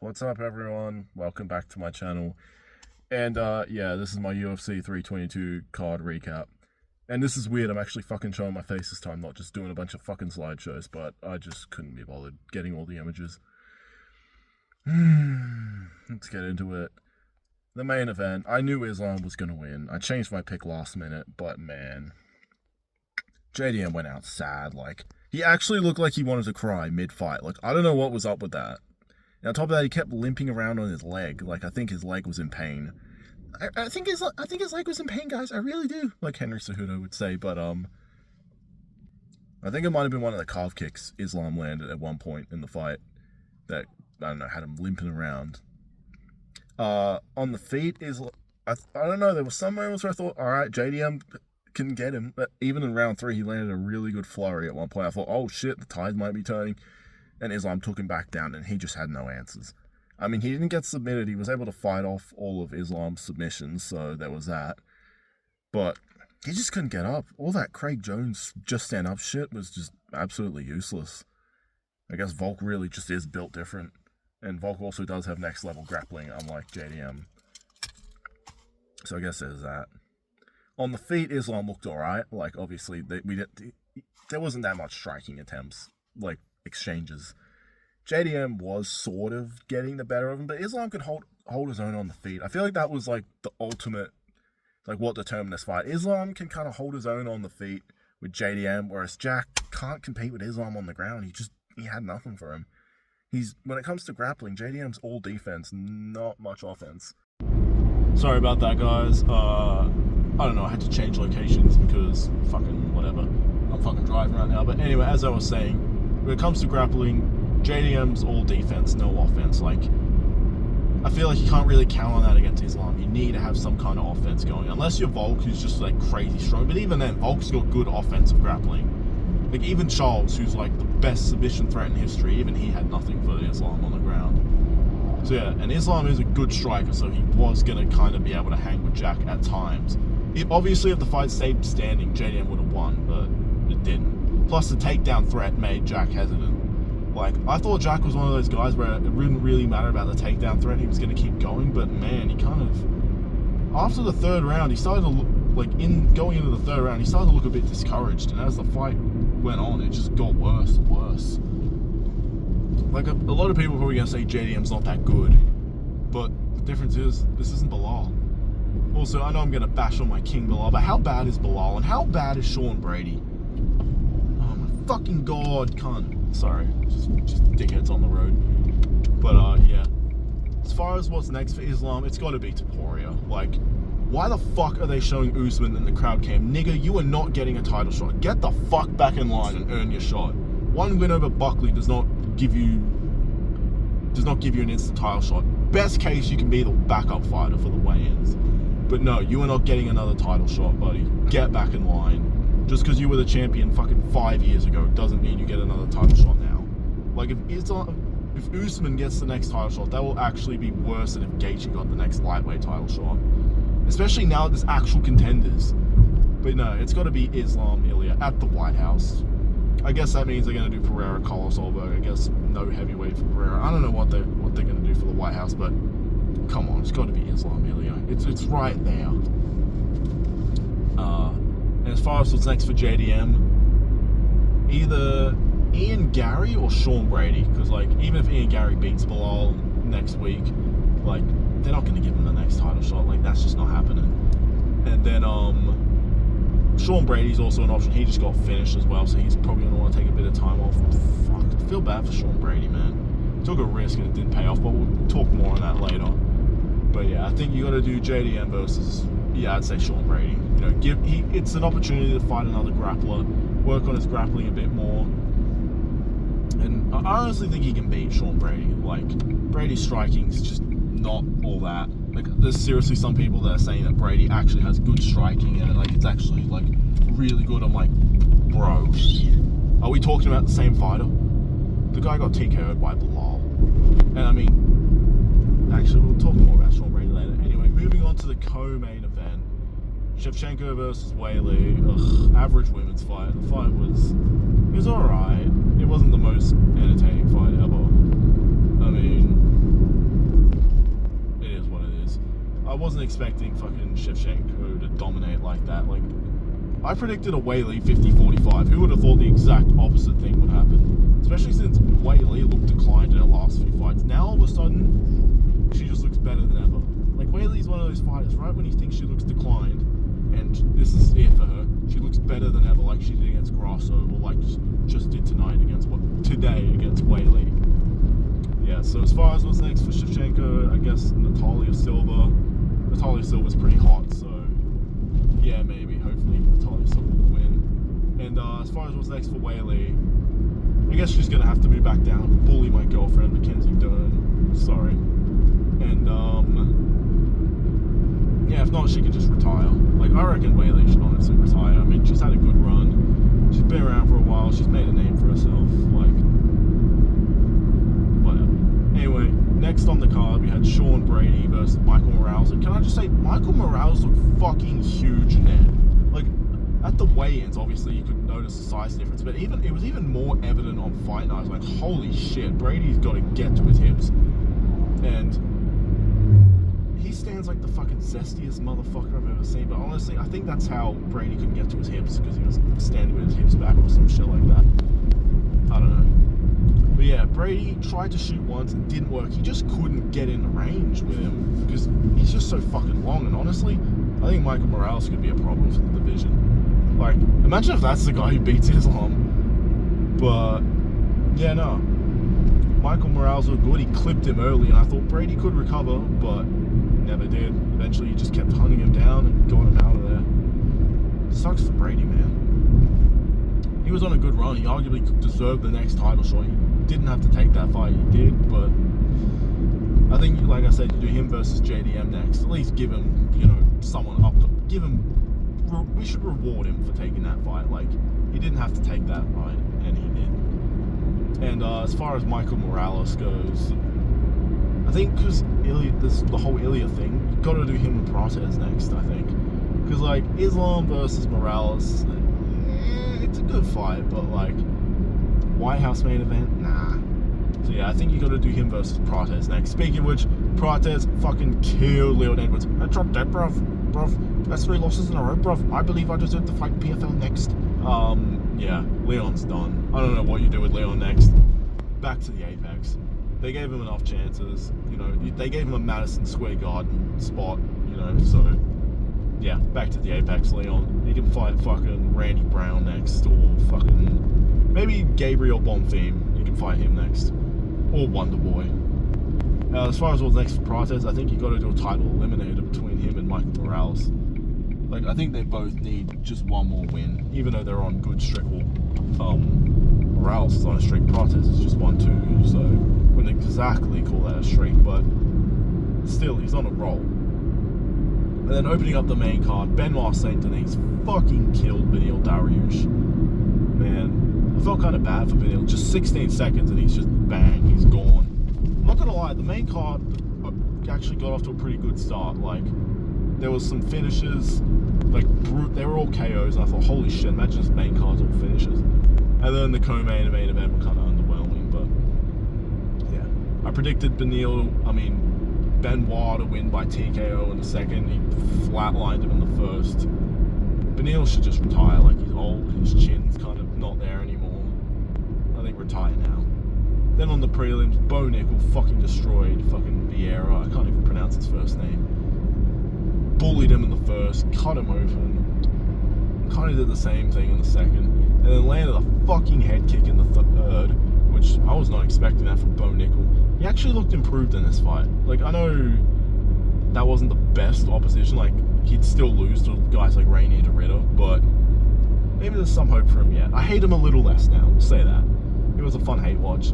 What's up, everyone? Welcome back to my channel. And yeah, this is my UFC 322 card recap. And this is weird, I'm actually fucking showing my face this time, not just doing a bunch of fucking slideshows, but I just couldn't be bothered getting all the images. Let's get into it. The main event, I knew Islam was gonna win. I changed my pick last minute, but man, JDM went out sad. Like, he actually looked like he wanted to cry mid-fight. Like, I don't know what was up with that. And on top of that, he kept limping around on his leg. Like, I think his leg was in pain. I think his leg was in pain, guys. I really do. Like Henry Cejudo would say. But I think it might have been one of the calf kicks Islam landed at one point in the fight that, I don't know, had him limping around. On the feet, I don't know. There were some moments where I thought, all right, JDM can get him. But even in round 3, he landed a really good flurry at one point. I thought, oh shit, the tide might be turning. And Islam took him back down, and he just had no answers. I mean, he didn't get submitted. He was able to fight off all of Islam's submissions, so there was that. But he just couldn't get up. All that Craig Jones just stand up shit was just absolutely useless. I guess Volk really just is built different. And Volk also does have next level grappling, unlike JDM. So I guess there's that. On the feet, Islam looked alright. Like, obviously, there wasn't that much striking attempts. Like, exchanges. JDM was sort of getting the better of him, but Islam could hold his own on the feet. I feel like that was like the ultimate, like what determined this fight. Islam can kind of hold his own on the feet with JDM, whereas Jack can't compete with Islam on the ground. He had nothing for him. When it comes to grappling, JDM's all defense, not much offense. Sorry about that, guys. I don't know, I had to change locations because fucking whatever. I'm fucking driving right now. But anyway, as I was saying, when it comes to grappling, JDM's all defense, no offense. Like, I feel like you can't really count on that against Islam. You need to have some kind of offense going. Unless you're Volk, who's just like crazy strong. But even then, Volk's got good offensive grappling. Like, even Charles, who's like the best submission threat in history, even he had nothing for Islam on the ground. So yeah, and Islam is a good striker, so he was going to kind of be able to hang with Jack at times. Obviously, if the fight stayed standing, JDM would have won, but it didn't. Plus, the takedown threat made Jack hesitant. Like, I thought Jack was one of those guys where it wouldn't really matter about the takedown threat. He was going to keep going, but man, he kind of... After the third round, he started to look... Like, going into the third round, he started to look a bit discouraged. And as the fight went on, it just got worse and worse. Like, a lot of people are probably going to say JDM's not that good. But the difference is, this isn't Bilal. Also, I know I'm going to bash on my King Bilal, but how bad is Bilal? And how bad is Sean Brady? Oh my fucking god, cunt. Sorry, just dickheads on the road. But yeah, as far as what's next for Islam, it's got to be Topuria. Like, why the fuck are they showing Usman in the crowd cam? Nigga, you are not getting a title shot. Get the fuck back in line and earn your shot. One win over Buckley does not give you an instant title shot. Best case, you can be the backup fighter for the weigh-ins. But no, you are not getting another title shot, buddy. Get back in line. Just because you were the champion fucking 5 years ago doesn't mean you get another title shot now. Like, if Usman gets the next title shot, that will actually be worse than if Gaethje got the next lightweight title shot. Especially now that there's actual contenders. But no, it's got to be Islam Ilya at the White House. I guess that means they're going to do Pereira, Carlos Solberg. I guess no heavyweight for Pereira. I don't know what they're going to do for the White House, but come on, it's got to be Islam Ilya. It's right there. And as far as what's next for JDM, either Ian Gary or Sean Brady. Because, like, even if Ian Gary beats Bilal next week, like, they're not going to give him the next title shot. Like, that's just not happening. And then, Sean Brady's also an option. He just got finished as well, so he's probably going to want to take a bit of time off. Fuck, I feel bad for Sean Brady, man. Took a risk and it didn't pay off, but we'll talk more on that later. But yeah, I think you got to do JDM versus, yeah, I'd say Sean Brady. You know, it's an opportunity to fight another grappler, work on his grappling a bit more. And I honestly think he can beat Sean Brady. Like, Brady's striking's just not all that. Like, there's seriously some people that are saying that Brady actually has good striking and like it's actually like really good. I'm like, bro, are we talking about the same fighter? The guy got TKO'd by Bilal. And I mean, actually we'll talk more about Sean Brady later. Anyway, moving on to the co-main event. Shevchenko versus Weili. Average women's fight. The fight was alright. It wasn't the most entertaining fight ever. I mean, wasn't expecting fucking Shevchenko to dominate like that. Like, I predicted a Weili 50-45. Who would have thought the exact opposite thing would happen? Especially since Weili looked declined in her last few fights. Now all of a sudden, she just looks better than ever. Like, Weili's one of those fighters, right when you think she looks declined, and this is it for her, she looks better than ever, like she did against Grasso, or like just did today against Weili. Yeah, so as far as what's next for Shevchenko, I guess Natalia Silva. Natalia Silva's pretty hot, so yeah, maybe, hopefully Natalia Silva will win. And as far as what's next for Weili, I guess she's gonna have to move back down and bully my girlfriend, Mackenzie Dern. Sorry. And yeah, if not, she can just retire. Like, I reckon Weili should honestly retire. I mean, she's had a good run. She's been around for a while. She's made a name for herself. Like, whatever. Anyway, next on the card, we had Sean Brady versus Michael Morales. And can I just say, Michael Morales looked fucking huge in there. Like, at the weigh-ins, obviously, you could notice the size difference. But it was even more evident on fight night. I was like, holy shit, Brady's got to get to his hips. And he stands like the fucking zestiest motherfucker I've ever seen. But honestly, I think that's how Brady couldn't get to his hips, because he was standing with his hips back or some shit like that. I don't know. But yeah, Brady tried to shoot once and didn't work. He just couldn't get in range with him because he's just so fucking long. And honestly, I think Michael Morales could be a problem for the division. Like, imagine if that's the guy who beats Islam. But yeah, no. Michael Morales was good. He clipped him early, and I thought Brady could recover, but never did. Eventually, he just kept hunting him down and got him out of there. Sucks for Brady, man. He was on a good run. He arguably deserved the next title shot. He didn't have to take that fight. He did, but I think, like I said, you do him versus JDM next. At least give him, someone up to give him. We should reward him for taking that fight. Like, he didn't have to take that fight, and he did. And as far as Michael Morales goes, I think because the whole Ilya thing, you've got to do him and Prates next, I think. Because, like, Islam versus Morales, it's a good fight, but, like, White House main event? Nah. So, yeah, I think you got to do him versus Prates next. Speaking of which, Prates fucking killed Leon Edwards. I dropped that, bruv. That's 3 losses in a row, bruv. I believe I deserve to fight PFL next. Yeah, Leon's done. I don't know what you do with Leon next. Back to the Apex. They gave him enough chances, they gave him a Madison Square Garden spot, so yeah, back to the Apex, Leon. He can fight fucking Randy Brown next, or fucking maybe Gabriel Bonfim. You can fight him next, or Wonder Boy. As far as what's next for Prates, I think you got to do a title eliminator between him and Michael Morales. Like, I think they both need just one more win, even though they're on good streak. Morales is on a streak, Prates is just 1-2, so wouldn't exactly call that a streak, but still, he's on a roll. And then opening up the main card, Benoit Saint Denis fucking killed Beneil Dariush. Man, I felt kind of bad for Beneil. Just 16 seconds and he's just bang, he's gone. I'm not gonna lie, the main card actually got off to a pretty good start. Like, there was some finishes, like, they were all KOs, and I thought, holy shit, imagine this main card's all finishes. And then the co-main and main event were kind of underwhelming, but yeah. I predicted Benoit to win by TKO in the second. He flatlined him in the first. Benoit should just retire. Like, he's old, his chin's kind of not there anymore. I think retire now. Then on the prelims, Bo Nickel fucking destroyed fucking Vieira. I can't even pronounce his first name. Bullied him in the first, cut him open. Kind of did the same thing in the second. And then landed a fucking head kick in the third, which I was not expecting that from Bo Nickel. He actually looked improved in this fight. Like, I know that wasn't the best opposition. Like, he'd still lose to guys like Rainier to Ritter, but maybe there's some hope for him yet. I hate him a little less now, I'll say that. It was a fun hate watch.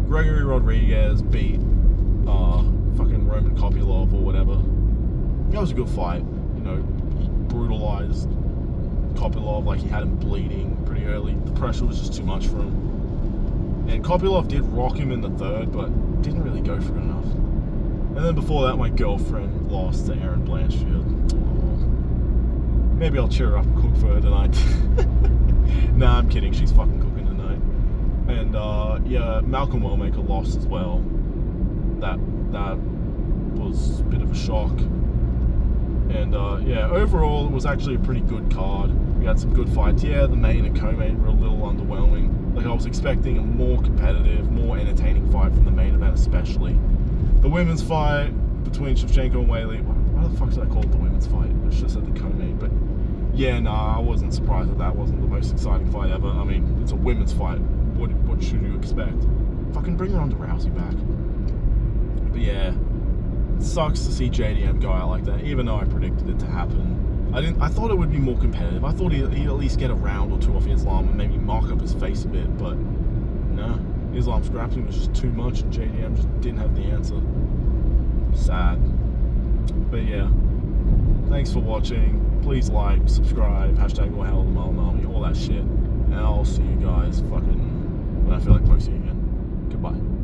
Gregory Rodriguez beat fucking Roman Kopylov or whatever. That was a good fight. He brutalized Kopylov, like, he had him bleeding pretty early. The pressure was just too much for him. And Kopylov did rock him in the third, but didn't really go for it enough. And then before that, my girlfriend lost to Erin Blanchfield. Oh. Maybe I'll cheer her up and cook for her tonight. Nah, I'm kidding. She's fucking cooking tonight. And yeah, Malcolm Wellmaker lost as well. That was a bit of a shock. And yeah, overall it was actually a pretty good card. We had some good fights. Yeah, the main and co-main were a little underwhelming. Like I was expecting a more competitive, more entertaining fight from the main event especially. The women's fight between Shevchenko and Weili, why the fuck did I call it the women's fight? I should have said the co-main, but yeah, nah, I wasn't surprised that wasn't the most exciting fight ever. I mean, it's a women's fight. What should you expect? Fucking bring Ronda Rousey back. But yeah, it sucks to see JDM go out like that, even though I predicted it to happen. I thought it would be more competitive. I thought he'd at least get a round or two off Islam and maybe mark up his face a bit, but no. Islam's grappling was just too much and JDM just didn't have the answer. Sad. But yeah, thanks for watching. Please like, subscribe, hashtag all hell the Marlon Army, all that shit. And I'll see you guys fucking when I feel like posting again. Goodbye.